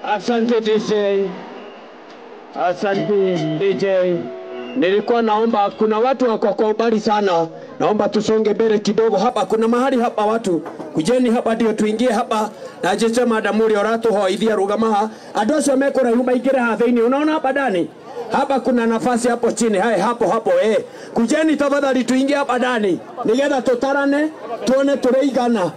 Asante DJ. Asante DJ. Nilikuwa naomba, kuna watu wako kwa umbali sana, naomba tusonge mbele kidogo. Hapa kuna mahali hapa watu kujeni hapa ndio tuingie hapa na jeje madamuri oratu hoithia rugamaha adoso mekora yuma igira hathini. Unaona hapa ndani, hapa kuna nafasi hapo chini. Hai hapo kujeni tafadhali tuingie hapa ndani nigetha tutarane tuone tureigana.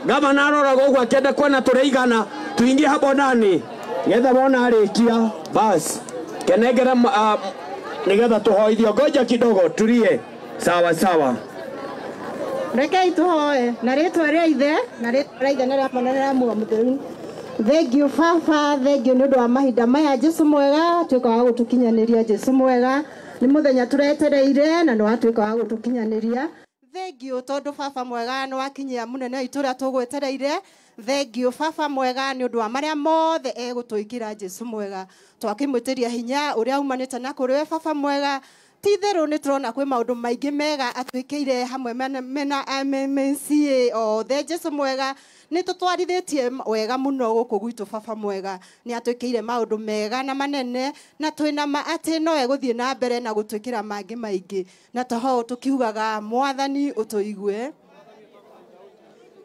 Gavana arora gogwa kenda kuona tureigana, tuingie hapo ndani nigetha bona arikia bas kenegera nigetha tuhoithio. Ngoja kidogo tulie. Sawa. Rekei tuhoe na ritwa ria ithe na ritwa ria ithe na ria mwana na ria muoyo mutheru. Thank you Baba, thank you nundu wa mahinda maya. Jesu mwega, tuika wa gutukinyaniria. Jesu mwega, ni muthenya turetereire na ni watuika wa gutukinyaniria. Thank you tondu Baba mwega ni wakinyia munene witu ria tugwetereire. Thank you Baba mwega ni undu wa maria mothe egutuikira. Jesu mwega, twakimwitiria hinya uria umanite na kuri we Baba mwega. Titherũ nĩ tũrona kwĩ maũndũ maingĩ mega atwĩkĩire hamwe mena MMC othe. Jesu mwega nĩ tũtwarithĩtie wega mũno gũkũ gwitũ. Baba mwega nĩ atwĩkĩire maũndũ mega na manene, na twĩna ma atĩ no egũthiĩ na mbere na gũtwĩkĩra mangĩ maingĩ, na toho tũkiugaga Mwathani ũtũigue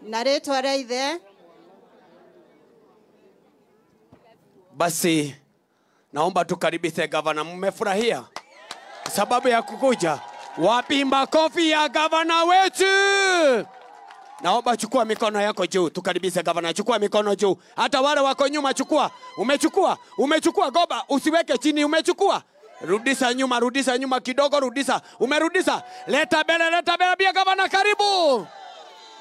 na rĩtwa rĩa ithe. Basi naomba tukaribishe gavana. Mmefurahia sababu ya kukuja? Wapi makofi ya gavana wetu? Naomba chukua mikono yako juu, tukaribishe gavana. Chukua mikono juu. Hata wale wako nyuma chukua. Umechukua goba, usiweke chini. Umechukua. Rudisha nyuma kidogo, rudisha. Umerudisha. Leta mbele pia gavana, karibu.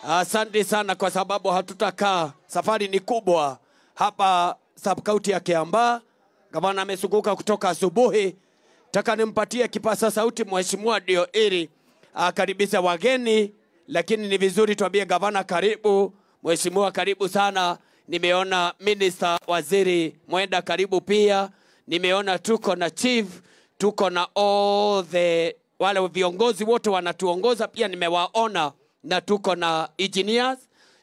Asante sana kwa sababu hatutakaa. Safari ni kubwa. Hapa sub-county ya Kiambaa. Gavana amesunguka kutoka asubuhi. Taka nimpatie kipasa sauti mheshimiwa ndio ili akaribisha wageni, lakini ni vizuri tuambie gavana karibu. Mheshimiwa karibu sana. Nimeona minister waziri Mwenda karibu pia. Nimeona tuko na chief, tuko na all the wale viongozi wote wanatuongoza pia nimewaona, na tuko na engineers,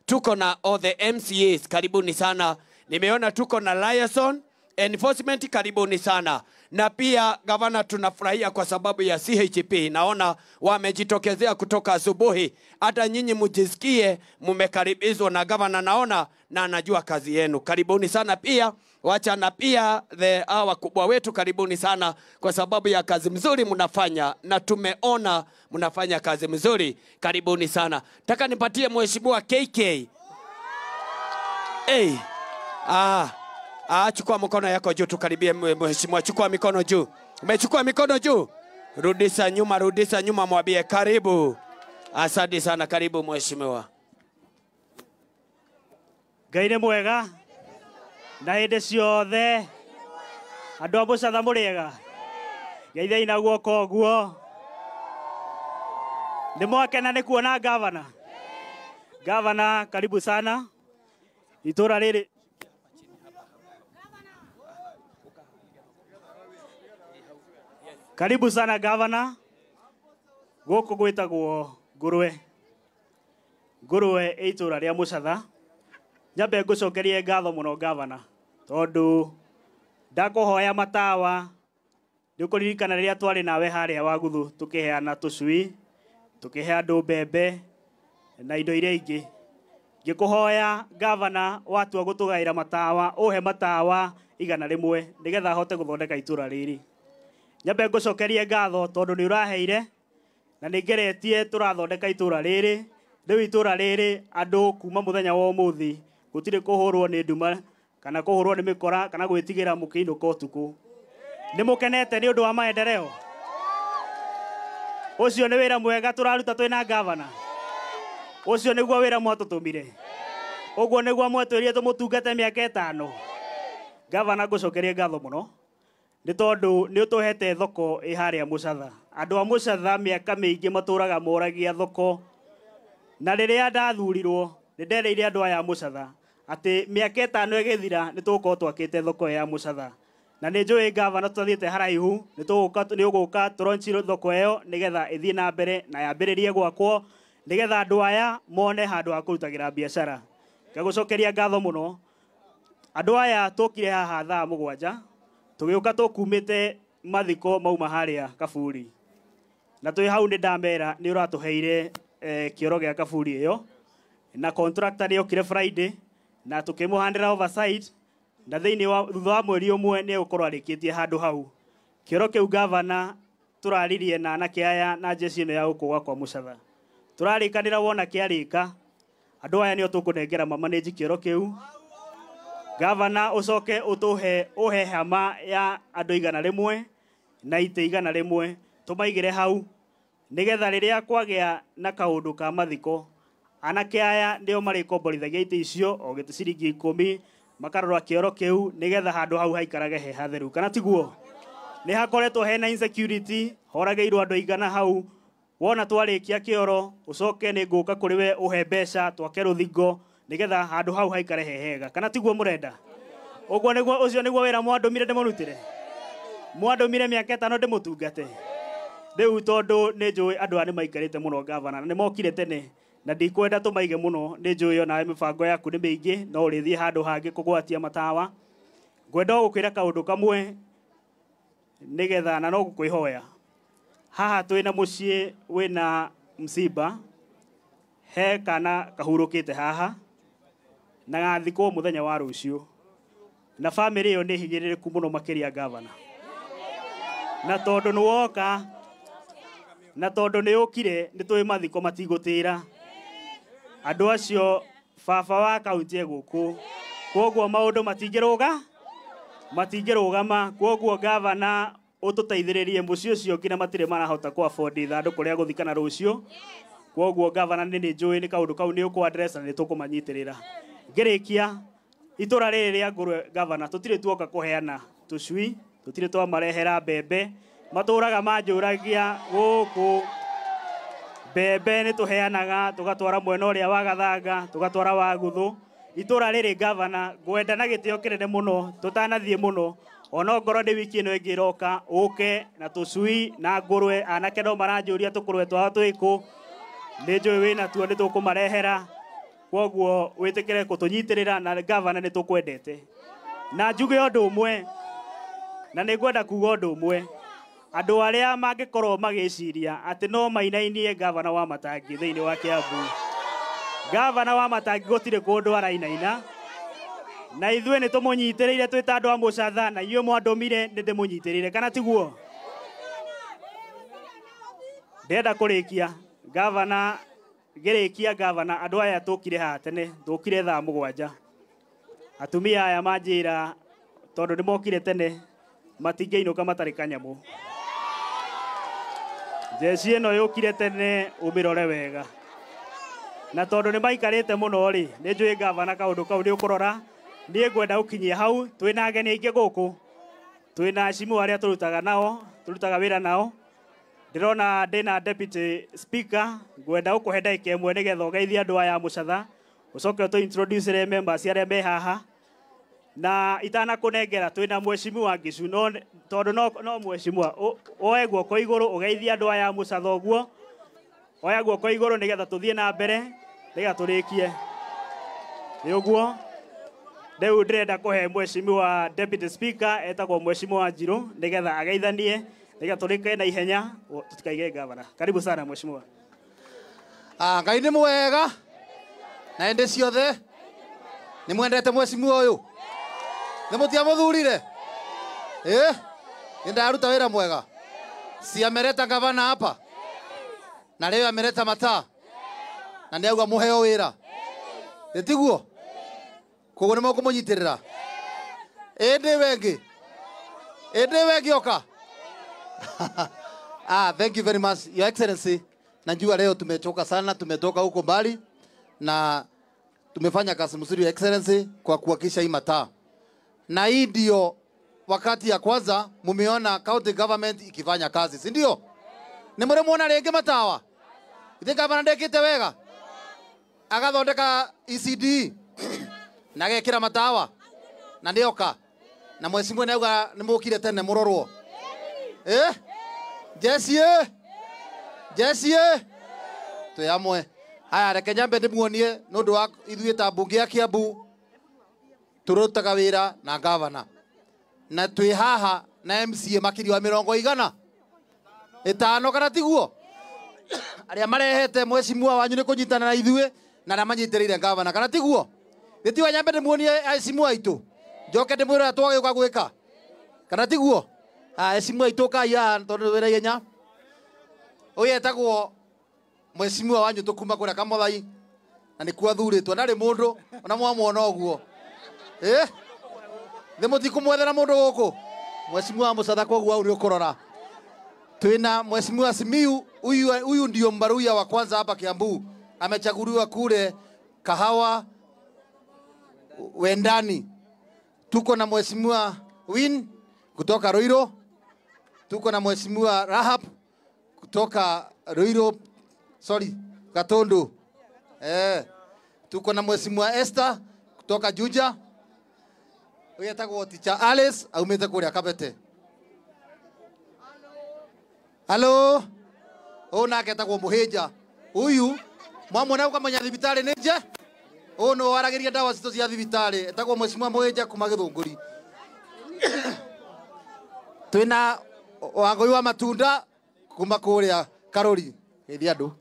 tuko na all the MCAs karibuni sana. Nimeona tuko na liaison enforcement karibuni sana. Na pia gavana tunafurahia kwa sababu ya CHP. Naona wamejitokezea kutoka asubuhi. Hata nyinyi mjisikie mumekaribizwa na gavana, naona na anajua kazi yenu. Karibuni sana pia. Wacha na pia wakubwa wetu karibuni sana kwa sababu ya kazi mzuri mnafanya, na tumeona mnafanya kazi mzuri. Karibuni sana. Taka nipatie mheshimiwa KK. Chukua mikono yako juu, tukaribie mheshimiwa. Chukua mikono juu. Umechukua mikono juu? Rudisha nyuma mwambie karibu. Asante sana, karibu mheshimiwa. Ngai mwega na hĩndĩ ciothe. Andũ a Mũcatha mũrĩega? Ngeithai na guoko guo. Nĩ mwakena nĩ kuona gavana. Gavana karibu sana. Itũra rĩrĩ karibu sana gavana. Gũkũ gwĩtagwo Ngũrwe itũra rĩa Mũcatha. Nyambe ngũcokerie ngatho mũno gavana tondu ndakũhoya matawa. Ndĩkũririkana rĩrĩa twarĩ nawe harĩa Waguthu tũkĩheana tũcui, tũkĩhe andũ mbembe na indo iria ingĩ. Ngĩkũhoya gavana watua gũtũgaĩra matawa, ũhe matawa 100 nĩgetha hote gũthondeka itũra rĩrĩ. Nyambe ngũcokerie ngatho tondu nĩ ũraheire na nĩngeretie tũrathondeka itũra rĩrĩ. Rĩu itũra rĩrĩ andũ kuma mũthenya wa ũmũthĩ gũtirĩ kũhũrwo nĩ nduma kana kũhũrwo nĩ mĩkora kana gwĩtigĩra mũkĩinũka ũtukũ. Nĩ mũkenete nĩ ũndũ wa maendeleo? Ũcio nĩ wĩra mwega tũraruta twĩna gavana. Ũcio nĩguo wĩra mwatũtũmire. Ũguo nĩguo mwetwĩrire tũmũtungate mĩaka 5. Gavana ngũcokerie ngatho mũno nĩ tondũ nĩ ũtũhete thoko ĩharĩa Mũcatha. Andũ a Mũcatha mĩaka mĩingĩ matũraga moragia thoko, na rĩrĩa ndathurirwo nĩ ndereire andũ aya a Mũcatha atĩ mĩaka 5 ĩgĩthira nĩ tũgũkorwo twakĩte thoko ya Mũcatha. Na nĩ njũĩ gavana tũthiĩte haraihu, nĩ ũgũka tũronchi thoko ĩyo nĩgetha ĩthiĩ na mbere na yambĩrĩrie gwakwo nĩgetha andũ aya mone handũ ha kũrutagĩra biacara. Ngagũcokeria ngatho mũno. Andũ aya tũkire haha thaa 7 tũgĩũka tũkumĩte mathiko mauma harĩa Kaburi, na twĩ hau nĩ ndamera nĩ ũratũheire kĩoro gĩa Kaburi ĩyo, na contractor nĩ okire Friday na tũkĩmũhandĩra oversight, na thĩinĩ wa thutha wa mweri ũmwe nĩ ũgũkorwo arĩkĩtie handũ hau. Kĩoro kĩu gavana tũraririe na anake aya na njeci ĩno ya gũkũ kwa Mũcatha. Tũrarĩkanĩra wona kĩarĩka andũ aya nĩo tũkũnengera mamanage kĩoro kĩu. Gavana ucoke uhe hama ya andũ 100 na ite 100 tumaigire hau nigetha riria kwagĩa na kaundu ka mathiko anake aya ndio marĩkomborithagia ite icio o gĩtĩ ciringi 10 makarora kĩoro kĩu nigetha handũ hau haikarage he hatheru. Kana tiguo nĩ hakoretwo hena insecurity, horagĩirwo andũ 100 hau. Wona twarĩkia kĩoro ucoke nĩ ngũka kũrĩ we uhe mbeca twake rũthingo nigetha handũ hau haikare hehega. Kana tiguo mũrenda? Ũguo nĩguo ũcio nĩguo wĩra mwandũmire ndĩmũrutire? Mwandũmire mĩaka 5 ndĩmũtungate? Rĩu tondũ nĩ njũĩ andũ aya nĩ maikarĩte mũno gavana na nĩ mokire tene na ndikwenda tũmaige mũno. Nĩ njũĩ ona mĩbango yaku nĩ mĩingĩ, no ũrĩthiĩ handũ hangĩ kũgwatia matawa. Ngwenda gũkwĩra kaũndũ kamwe nigetha na no gũkwĩhoya. Haha twĩna mũciĩ wĩna msiba, he kana kahurũkĩte haha na gathikwo mũthenya wa rũciũ, na famĩlĩ ĩyo nĩ hinyĩrĩrĩku mũno makĩria gavana. Na tondũ nĩ woka na tondũ nĩ ũkire nĩ tũĩ mathiko matigũtĩra andũ acio baba wa kaunti gũkũ, kwoguo maũndũ matingĩrũgama. Kwoguo gavana ũtũteithĩrĩrie mũciĩ ũcio ngina matirĩ marahota kũ afford ithandũkũ rĩa gũthikana rũciũ. Kwoguo gavana nĩ njũĩ nĩ kaũndũ kau nĩ ũkũ address na nĩ tũkũmanyitĩrĩra. Ngĩrĩkia itũra rĩrĩ rĩa Ngũrwe gavana tũtirĩ tuoka kũheana tũcui, tũtirĩ twamarehera mbembe, matũraga manjũragia gũkũ mbembe nĩ tũheanaga tũgatwara mwena ũrĩa wa Gathanga, tũgatwara wa Gũthũ. Itũra rĩrĩ gavana ngwenda na gĩtĩo kĩnene mũno tũtanathiĩ mũno, ona ngoro ndĩ wiki ĩno ĩngĩ iroka ũke na tũcui na ngũrwe. Anake no maranjũria tũkũrwe twao twĩkũ, nĩ njũĩ wĩna tuo nĩ tũkũmarehera. Kwoguo wĩtĩkĩre kũtũnyitĩrĩra na gavana nĩ tũkwendete. Na njuge ũndũ ũmwe, na nĩ ngwenda kuga ũndũ ũmwe, andũ arĩa mangĩkorwo magĩciria atĩ no mainainie gavana wa Matangi thĩinĩ wa Kiambu. Gavana wa Matangi gũtirĩ kũndũ arainaina, na ithuĩ nĩ tũmũnyitĩrĩire twĩ ta andũ a Mũcatha, na inyuĩ mwandũmire nĩ ndĩmũnyitĩrĩire. Kana tiguo? Ndenda kũrĩkia gavana, ngĩrĩkia gavana, andũ aya tũkire haha tene, tũkire thaa 7. Atumia aya manjĩra tondũ nĩ mokire tene matingĩinũka matarĩ kanyamũ. Njeci ĩno yũkire tene ũmĩrore wega, na tondũ nĩ maikarĩte mũno rĩ, nĩ njũĩ gavana kaũndũ kau nĩ ũkũrora. Niĩ ngwenda gũkinyia hau, twĩna ageni aingĩ gũkũ, twĩna acimu arĩa tũrutaga wĩra nao. Ndĩrona ndĩna deputy speaker, ngwenda gũkũhe ndagĩka 1 nĩgetha ũgeithie andũ aya a Mũcatha, ũcoke ũtũ introduce members arĩa me haha. Na itanakũnengera twĩna mheshimiwa Ngicu, no tondũ no mheshimiwa oe guoko igũrũ ũgeithie andũ aya a Mũcatha ũguo. Oya guoko igũrũ nĩgetha tũthiĩ na mbere, nĩgetha tũrĩkie. Nĩ ũguo rĩu ndĩrenda kũhe mheshimiwa deputy speaker etagwo mheshimiwa Njirũ nĩgetha ageithanie, nĩgetha tũrĩkie na ihenya tũtikaige gavana. Karibu sana mheshimiwa. Ngai nĩ mwega na hĩndĩ ciothe. Nĩ mwendete mheshimiwa ũyũ? Nĩ mũtiamũthurire? Nĩ ndaruta wĩra mwega. Si ameleta gavana hapa na leo ameleta mataa na nĩ auga mũheo wĩra. Tiguo? Koguo nĩ mũkũmũnyitĩrĩra. Ĩndĩ wengi oka. Thank you very much Your Excellency. Najua leo tumechoka sana, tumetoka huko mbali na tumefanya kazi mzuri Your Excellency kwa kuhakikisha hii mataa. Na hii ndio wakati ya kwanza mumeona county government ikifanya kazi, si ndio? Ni mure muona rege matawa. Ithe gavana ndekite wega. Agathondeka ECD. Na gekira matawa. Na ndioka. Na mwecimu neuga ni mukire tene murorwo. Jesse tuyamwe. Haya reke nyambe ndimuonie nundu wa ithuĩ ta mbunge ya Kiambu turutaga wĩra na gavana. Na twĩ haha na MCA makiri wa 100 5 kana tiguo. Aria marehete mwecimua wanyu ni kunyitana na ithuĩ na ramanyitĩrĩire gavana kana tiguo. Gĩtiwa nyambe ndimuonie aicimu aitu. Njoke ndimwĩre atwagĩũka gwĩka. Kana tiguo. Aicimu aitu kaya tondu wĩra yenya. Oye etagwo mwecimua wanyu tukuma kũrĩa Kamuthai na nĩ kwathurĩtwo ndarĩ mũndũ ona mwamwona ũguo. Nĩ mũtikumwethera mũndũ gũkũ. Mwecimua Mũcatha koguo au nĩ ũkũrora. Twina Mheshimiwa Simiyu, huyu ndio mbaruya wa kwanza hapa Kiambu. Amechaguliwa kule Kahawa Wendani. Tuko na Mheshimiwa Win kutoka Ruiro. Tuko na Mheshimiwa Rahab kutoka Ruiro, Gatundu. Tuko na Mheshimiwa Esther kutoka Juja. Huyu atagwo Teacher Alice aumite kule Kabete. Halo. Ona ketagwo Muhĩnja. Huyu mwamwona ukamenya thibitari nĩ nje. No waragiria dawa cito cia thibitari. Etagwo Mheshimiwa Muhĩnja kuma Gĩthũngũri. Twina Wangũi wa matunda kuma kũrĩa Karori. Geithia andũ.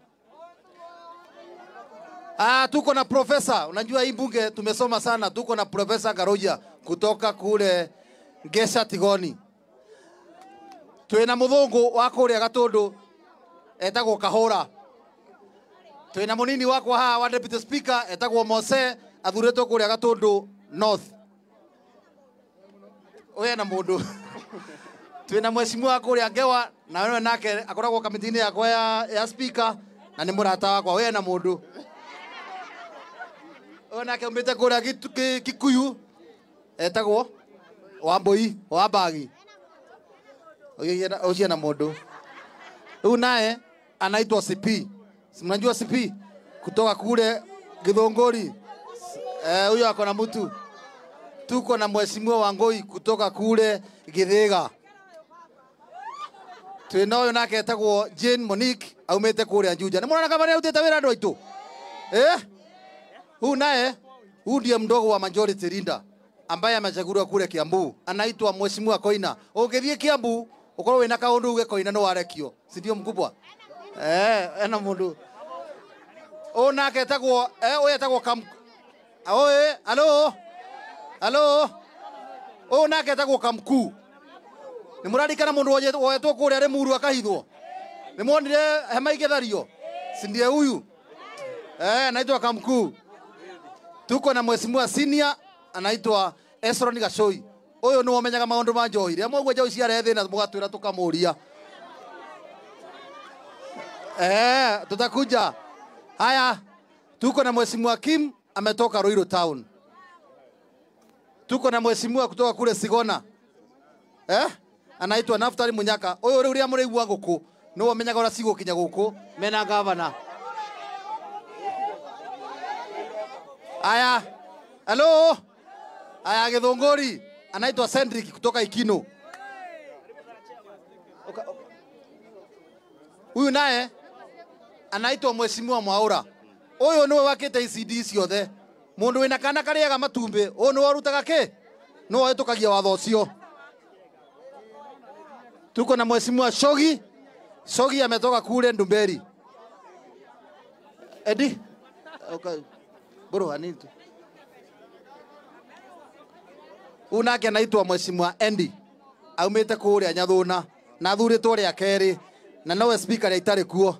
Tuko na profesa. Unajua hii bunge tumesoma sana. Tuko na Profesa Garoja kutoka kule Ngesha Tigoni. Twina muthungu wa kuria Gatundu etagwo Kahura. Twina munini wakwa haha wa deputy speaker etagwo Mose athuretwo kuria Gatundu North. Oya na mundu. Twina mwecimua wa kuria Ngewa na wewe nake akoragwo kamiti-ini yakwa ya speaker na ni murata wakwa. Oya na mundu. Ona ke umbite kuria Kikuyu etagwo Wambui wa Bagi. Oye na mundu. Huyu naye anaitwa CP. Mnajua CP kutoka kule Githunguri. Huyo ako na mtu. Tuko na Mheshimiwa Wangũi kutoka kule Githiga. Twina huyo nake etagwo Jane Monique aumite kule Juja. Nimwona kama ni utete wira andu aitu. Huyu naye ndiye mdogo wa majority leader ambaye amechaguliwa kule Kiambu. Anaitwa Mheshimiwa Koina. Ukithie Kiambu ukorwo wina kaundu uge Koina no warekio. Si ndio mkubwa? Ena mundu. Ona ketagwo oye etagwo oye halo. Ona ketagwo Kamku. Ni murarikana mundu woyetwo kule ari muru akahithwo. Ni mwonire hema igethario. Si ndiye huyu? Anaitwa Kamku. Tuko na Mheshimiwa senior anaitwa Esron Gachoi. Oyo no omenyaga maundu ma njohi. Ria mwaigua njohi ciare thina mugatwira tukamuria. Tutakuja. Haya. Tuko na Mheshimiwa Kim ametoka Ruiru town. Tuko na Mheshimiwa kutoka kule Sigona. Anaitwa Naftali Munyaka. Oyo riu ria mureigua guku no omenyaga ora cigo kinya guku mena gavana. Haya. Hello. Haya Githunguri. Anaitwa Cedric kutoka Ikino. Huyu naye anaitwa Mheshimiwa Mwaura. Oyo niwe wakite ECD ciothe. Mundu wina kana kariaga matumbi, o no warutaga ke? No wahitukagia watho ucio. Tuko na Mheshimiwa Shogi. Shogi ametoka kule Ndumberi. Edi. Okay. Bro, anitu. Unake anaitwa Mheshimiwa Endi. Aumite kuria Nyathuna na thuritwo ria keri na nowe speaker itari kuo.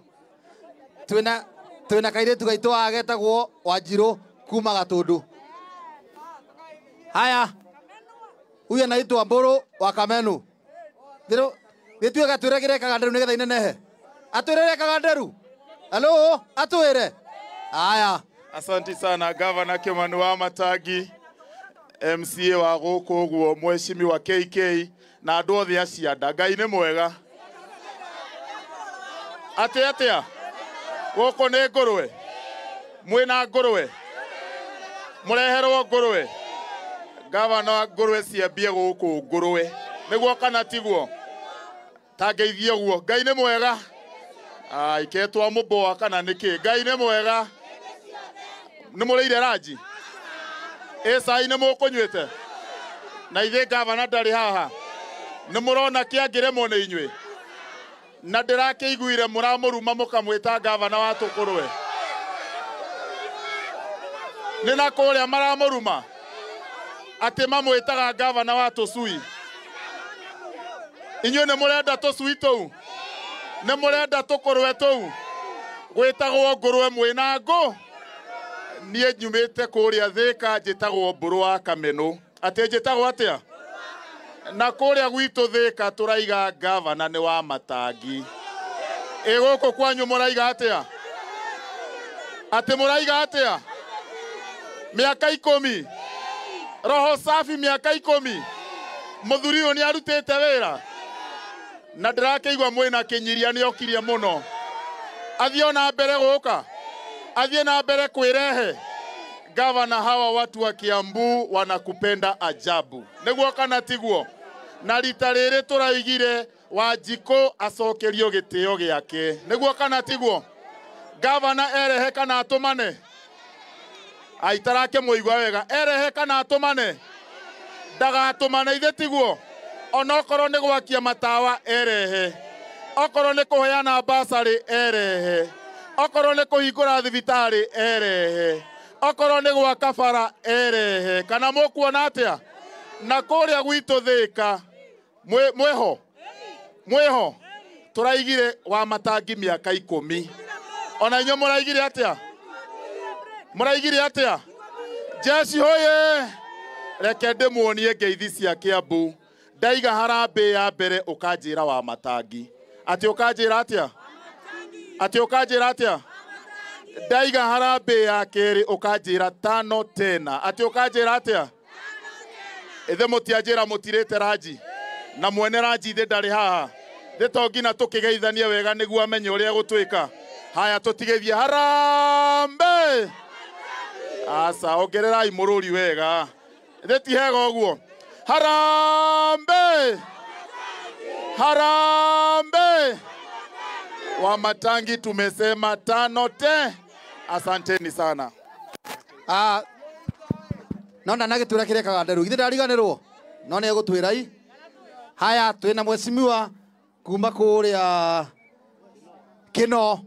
Twina kairetu gaitu agetagwo Wanjiru kuma Gatundu. Haya. Huyu anaitwa Mburu wa Kamenu. Ndiro gitue gatwiregire Kaganderu nigetha inenehe. Atwirere Kaganderu. Hello, atwire. Haya. Asante sana Governor Kimani wa Matagi. MCA wa gũkũ ũguo Mheshimiwa KK na andũ othe acianda. Ngai nĩ mwega. Atĩa gũkũ nĩ ngũrwe. Mwĩna ngũrwe. Mũreherwo ngũrwe. Gavana ngũrwe ciambie gũkũ ngũrwe. Nĩguo kana tiguo. Tangeithie guo. Ngai nĩ mwega. Iketwa mũboa kana nĩkĩ. Ngai nĩ mwega. Nĩ mũrĩire ranji. Cai nĩ mũkũnyuĩte. Na ithe gavana ndarĩ haha. Nĩ mũrona kĩangĩremwo nĩ inyuĩ. Na ndĩrakĩiguire mũramũruma mũkamwĩta gavana wa tũkũrwe. Nĩ na kũrĩa maramũruma. Atĩ mamwĩtaga gavana wa tũcui. Inyuĩ nĩ mũrenda tũcui tũu. Nĩ mũrenda tũkũrwe tũu. Gwĩtagwo ngũrwe mwĩna ngũ. Niĩ nyumĩte kũrĩa Thĩka njĩtagwo Mbũrũ wa Kamenũ. Atĩ njĩtagwo atĩa? Na kũrĩa gwitũ Thĩka tũraiga gavana nĩ wa Matangi. Gũkũ kwanyu mũraiga atĩa? Atĩ mũraiga atĩa? Mĩaka 10. Roho safi mĩaka 10. Mũthuri ũyũ nĩ arutĩte wĩra. Na ndĩrakĩigua mwĩna kĩnyiria nĩ okirie mũno. Athiĩ na mbere gũka. Athiĩ na mbere kwĩrehe. Gavana hawa watu wa Kiambu wanakupenda ajabu. Nĩguo kana tiguo. Na rita rĩrĩ tũraigire Wanjikũ acokerio gĩtĩo gĩake. Nĩguo kana tiguo. Gavana erehe kana atũmane. Aitarake mũigua wega. Erehe kana atũmane. Ndagatũmane ithe tiguo. Onokorwo nĩ gwakia matawa erehe. Okorwo nĩ kũheana basarĩ erehe. Okorwo nĩ kũhingũra thibitarĩ erehe. Okorwo nĩ gwaka bara erehe. Kana mũkuona atĩa? Na kũrĩa gwitũ Thĩka mwĩho tũraigire wa Matangi mĩaka 10. Ona inyuĩ mũraigire atĩa? Mũraigire atĩa? Jeshi hoye! Reke ndĩmuonie ngeithi cia Kiambu. Ndaiga harambĩ ya mbere ũkanjĩra wa Matangi. Atĩ ũkanjĩra atĩa? Atĩ ũkanjĩra atĩa? Ndaiga harambĩ ya kerĩ ũkanjĩra 5 tena. Atĩ ũkanjĩra atĩa? Ithe mũtianjĩra mũtirĩte ranji. Na mwene ranji ithe ndarĩ haha. Thĩto ngina tũkĩgeithanie wega nĩguo amenye ũrĩa gũtwĩka. Haya tũtigeithie harambĩ. Asa ongererai mũrũri wega. Ithe ti hega ũguo. Harambĩ. Harambĩ. Wa Matangi tumesema 5 te. Asanteni sana. Nona nagĩtwĩra kĩrĩa kaganderu. Ithe ndariganĩrwo. No nĩ egũtwĩra. Haya twĩna mheshimiwa kuma kũrĩa Kĩno.